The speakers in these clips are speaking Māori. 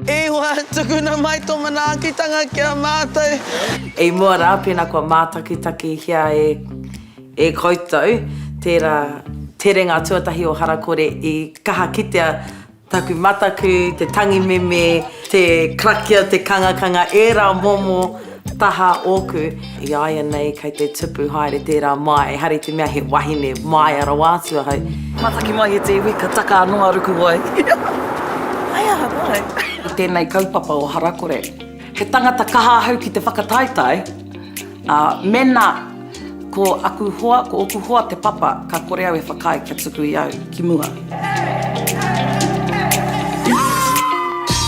E hoa tukuna mai tō manaakitanga kia mātou. E mua rā pēnā kua mātakitaki hia e koutou, tērā terenga tuatahi o Harakore I kaha kitea taku mataku, te tangi meme, te krakia, te kangakanga, e rā momo, taha oku. I aia nei kei te tupu haere tērā mai, hari te mea he wahine mai ara wātua hau. Mataki mai e te wika taka anō aruku wai. Ai aha, mai. I tēnei kaupapa o Harakore, he tangata kaha hau ki te whakataitai, mena ko oku hoa te papa, ka kore au e whakai kia tuku I au ki mua.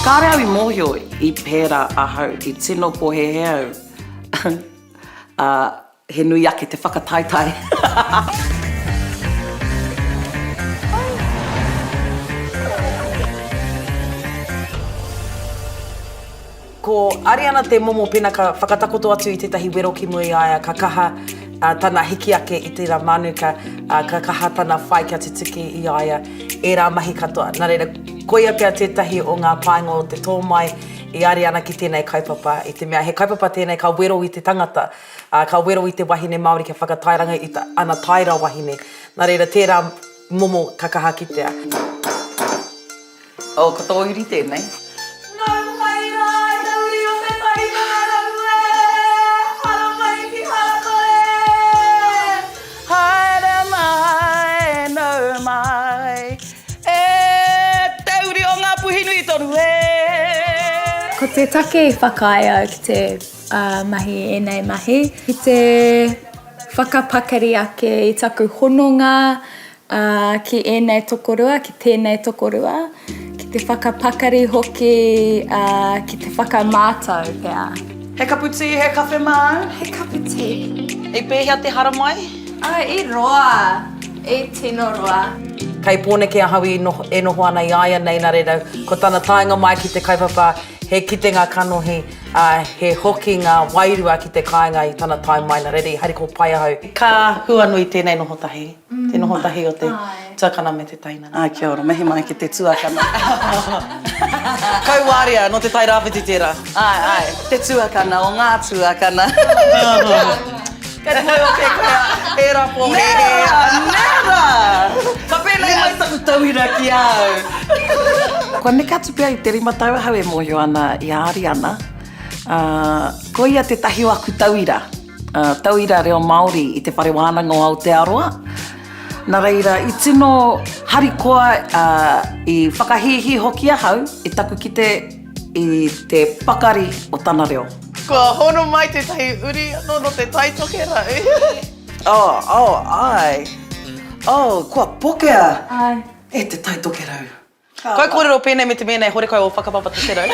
Kāre au I mōhio I pērā ahau, I tino po he heau. He nui ake te whakataitai. Ko Ariana te momo pēnā ka whakatakoto atu I tētahi wero ki mui aia, ka kaha tana hiki ake I tērā manuka, ka kaha tana whai kia te tiki I aia, e rā mahi katoa. Nā reira, koia pia tētahi o ngā painga o te tōmai I Ariana ki tēnei kaupapa, I te mea he kaupapa tēnei ka wero I te tangata, ka wero I te wahine Māori kia whakatairanga I ana taira wahine. Nā reira, tērā momo ka kaha kitea. O, ko tō uri tēnei. Ko te take I whakaia ki te mahi enei mahi. Ki te whakapakari ake I taku hononga ki enei tokorua, ki tēnei tokorua. Ki te whakapakari hoki ki te whakamātau pēr. He kapu ti, he kawhe mau? He kapu te. E pēhea te hara mai? I roa. E tino roa. Kei pōne kia hau e noho ana I aia nei nā reira, ko tana tainga mai ki te kaupapa, he kitenga kanohi, he hoki ngā wairua ki te kāinga I tana tai mai nā reira, hari ko pai ahau. Ka huanui tēnei noho tahi, te noho tahi o te tuakana me te taina. Ai, kia ora, mehi mai ki te tuakana. Kau wāria no te tai rāwhiti tērā. Ai, te tuakana o ngā tuakana. Kei te o te koea, e rā po he hea. Nera! Ka pēnei mai taku tauira ki au. Kua neka atu pia I te rima tau hau e mōhio ana I Ariana. Ko ia te tahi o aku tauira. Tauira reo Māori I te whare wānanga o Aotearoa. Nā reira, I tino harikoa I whakahihi hoki ahau I taku ki te pakari o tana reo. Kua hono mai te tahi uri anō no te tai tokera. Ai. Kua pokea. Ai. E te tai tokerau. Kai kōrero pēnei me te mēnei, hore kai o whakapapa te terau.